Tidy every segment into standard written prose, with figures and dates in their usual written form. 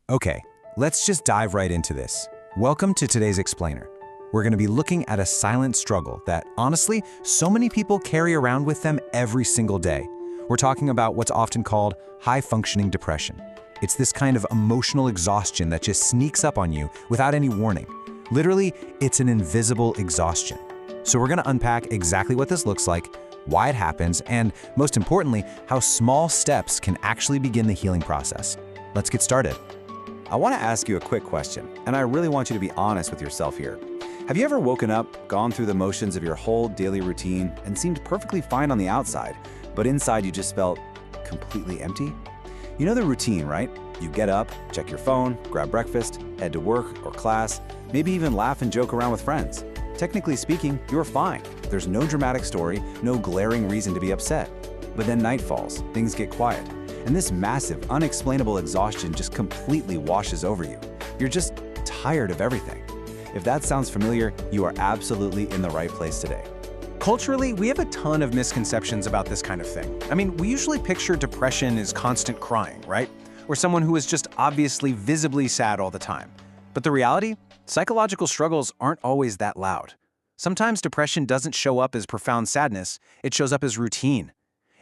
Okay, let's just dive right into this. Welcome to today's explainer. We're going to be looking at a silent struggle that, honestly, so many people carry around with them every single day. We're talking about what's often called high-functioning depression. It's this kind of emotional exhaustion that just sneaks up on you without any warning. Literally, it's an invisible exhaustion. So we're going to unpack exactly what this looks like, why it happens, and most importantly, how small steps can actually begin the healing process. Let's get started. I want to ask you a quick question, and I really want you to be honest with yourself here. Have you ever woken up, gone through the motions of your whole daily routine, and seemed perfectly fine on the outside, but inside you just felt completely empty? You know the routine, right? You get up, check your phone, grab breakfast, head to work or class, maybe even laugh and joke around with friends. Technically speaking, you're fine. There's no dramatic story, no glaring reason to be upset. But then night falls, things get quiet, and this massive, unexplainable exhaustion just completely washes over you. You're just tired of everything. If that sounds familiar, you are absolutely in the right place today. Culturally, we have a ton of misconceptions about this kind of thing. I mean, we usually picture depression as constant crying, right? Or someone who is just obviously visibly sad all the time. But the reality? Psychological struggles aren't always that loud. Sometimes depression doesn't show up as profound sadness, it shows up as routine.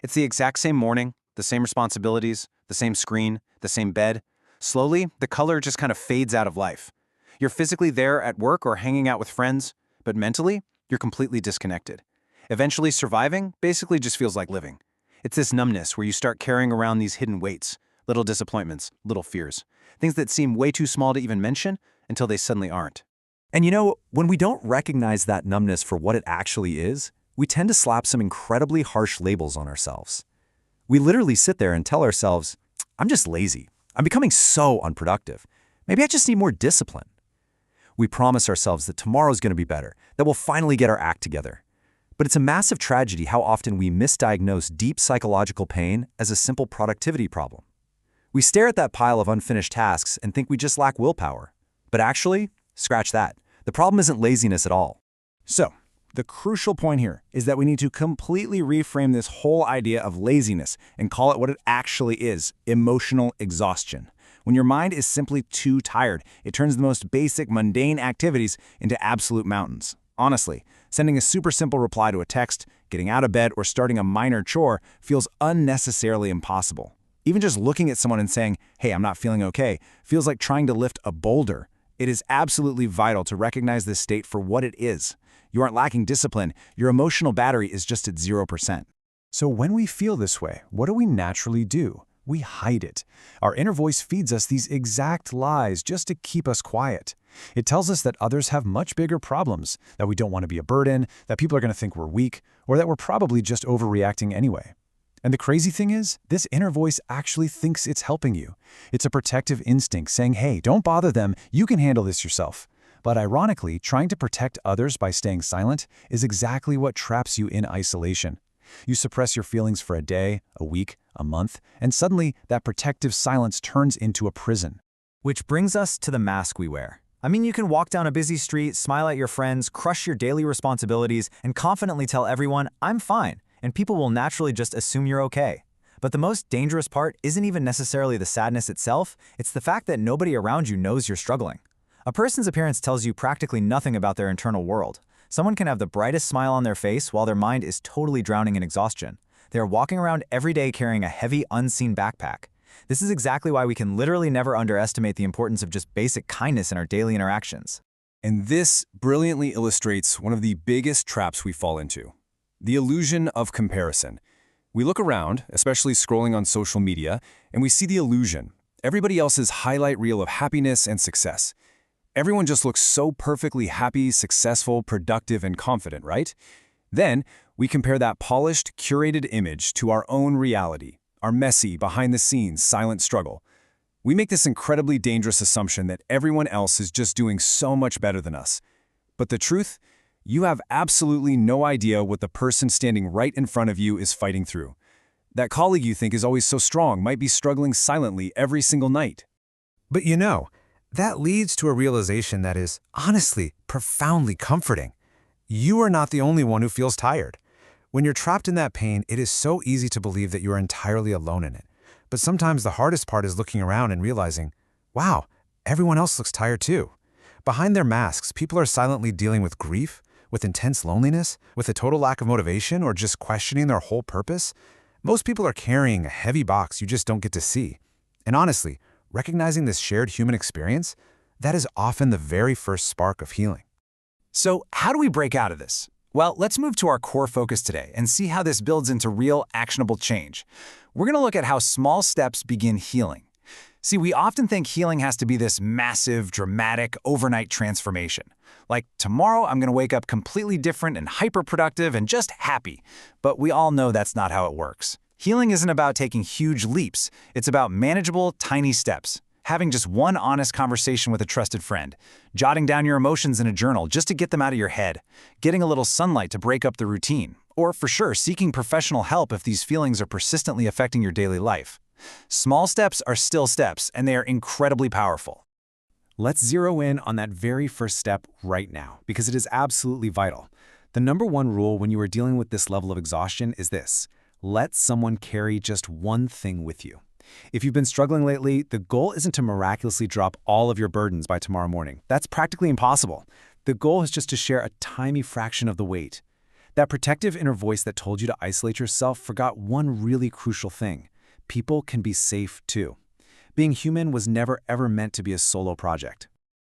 It's the exact same morning, the same responsibilities, the same screen, the same bed. Slowly, the color just kind of fades out of life. You're physically there at work or hanging out with friends, but mentally, you're completely disconnected. Eventually, surviving basically just feels like living. It's this numbness where you start carrying around these hidden weights, little disappointments, little fears, things that seem way too small to even mention until they suddenly aren't. And you know, when we don't recognize that numbness for what it actually is, we tend to slap some incredibly harsh labels on ourselves. We literally sit there and tell ourselves, I'm just lazy. I'm becoming so unproductive. Maybe I just need more discipline. We promise ourselves that tomorrow's going to be better, that we'll finally get our act together. But it's a massive tragedy how often we misdiagnose deep psychological pain as a simple productivity problem. We stare at that pile of unfinished tasks and think we just lack willpower. But actually, scratch that. The problem isn't laziness at all. So, the crucial point here is that we need to completely reframe this whole idea of laziness and call it what it actually is: emotional exhaustion. When your mind is simply too tired, it turns the most basic, mundane activities into absolute mountains. Honestly, sending a super simple reply to a text, getting out of bed, or starting a minor chore feels unnecessarily impossible. Even just looking at someone and saying, "Hey, I'm not feeling okay," feels like trying to lift a boulder. It is absolutely vital to recognize this state for what it is. You aren't lacking discipline, your emotional battery is just at 0%. So when we feel this way, what do we naturally do? We hide it. Our inner voice feeds us these exact lies just to keep us quiet. It tells us that others have much bigger problems, that we don't want to be a burden, that people are going to think we're weak, or that we're probably just overreacting anyway. And the crazy thing is, this inner voice actually thinks it's helping you. It's a protective instinct saying, hey, don't bother them, you can handle this yourself. But ironically, trying to protect others by staying silent is exactly what traps you in isolation. You suppress your feelings for a day, a week, a month, and suddenly that protective silence turns into a prison. Which brings us to the mask we wear. I mean, you can walk down a busy street, smile at your friends, crush your daily responsibilities, and confidently tell everyone, I'm fine, and people will naturally just assume you're okay. But the most dangerous part isn't even necessarily the sadness itself, it's the fact that nobody around you knows you're struggling. A person's appearance tells you practically nothing about their internal world. Someone can have the brightest smile on their face while their mind is totally drowning in exhaustion. They are walking around every day carrying a heavy, unseen backpack. This is exactly why we can literally never underestimate the importance of just basic kindness in our daily interactions. And this brilliantly illustrates one of the biggest traps we fall into: the illusion of comparison. We look around, especially scrolling on social media, and we see the illusion. Everybody else's highlight reel of happiness and success. Everyone just looks so perfectly happy, successful, productive, and confident, right? Then, we compare that polished, curated image to our own reality, our messy, behind-the-scenes, silent struggle. We make this incredibly dangerous assumption that everyone else is just doing so much better than us. But the truth? You have absolutely no idea what the person standing right in front of you is fighting through. That colleague you think is always so strong might be struggling silently every single night. But you know, that leads to a realization that is, honestly, profoundly comforting. You are not the only one who feels tired. When you're trapped in that pain, it is so easy to believe that you are entirely alone in it. But sometimes the hardest part is looking around and realizing, wow, everyone else looks tired too. Behind their masks, people are silently dealing with grief, with intense loneliness, with a total lack of motivation, or just questioning their whole purpose. Most people are carrying a heavy box you just don't get to see. And honestly, recognizing this shared human experience, that is often the very first spark of healing. So how do we break out of this? Well, let's move to our core focus today and see how this builds into real, actionable change. We're going to look at how small steps begin healing. See, we often think healing has to be this massive, dramatic, overnight transformation. Like, tomorrow I'm going to wake up completely different and hyper-productive and just happy. But we all know that's not how it works. Healing isn't about taking huge leaps. It's about manageable, tiny steps. Having just one honest conversation with a trusted friend, jotting down your emotions in a journal just to get them out of your head, getting a little sunlight to break up the routine, or for sure, seeking professional help if these feelings are persistently affecting your daily life. Small steps are still steps, and they are incredibly powerful. Let's zero in on that very first step right now, because it is absolutely vital. The number one rule when you are dealing with this level of exhaustion is this: let someone carry just one thing with you. If you've been struggling lately, the goal isn't to miraculously drop all of your burdens by tomorrow morning. That's practically impossible. The goal is just to share a tiny fraction of the weight. That protective inner voice that told you to isolate yourself forgot one really crucial thing. People can be safe too. Being human was never ever meant to be a solo project.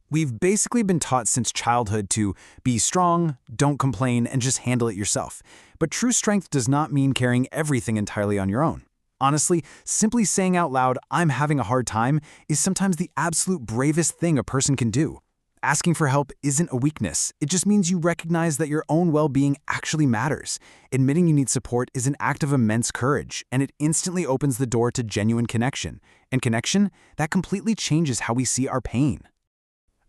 We've basically been taught since childhood to be strong, don't complain, and just handle it yourself. But true strength does not mean carrying everything entirely on your own. Honestly, simply saying out loud, "I'm having a hard time," is sometimes the absolute bravest thing a person can do. Asking for help isn't a weakness. It just means you recognize that your own well-being actually matters. Admitting you need support is an act of immense courage, and it instantly opens the door to genuine connection. And connection, that completely changes how we see our pain.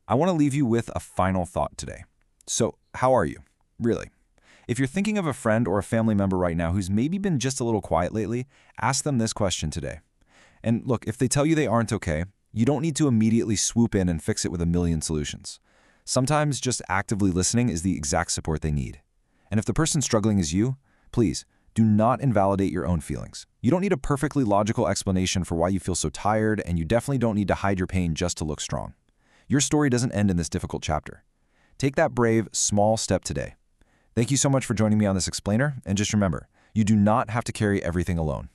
I want to leave you with a final thought today. So, how are you? Really? If you're thinking of a friend or a family member right now who's maybe been just a little quiet lately, ask them this question today. And look, if they tell you they aren't okay, you don't need to immediately swoop in and fix it with a million solutions. Sometimes just actively listening is the exact support they need. And if the person struggling is you, please do not invalidate your own feelings. You don't need a perfectly logical explanation for why you feel so tired, and you definitely don't need to hide your pain just to look strong. Your story doesn't end in this difficult chapter. Take that brave, small step today. Thank you so much for joining me on this explainer, and just remember, you do not have to carry everything alone.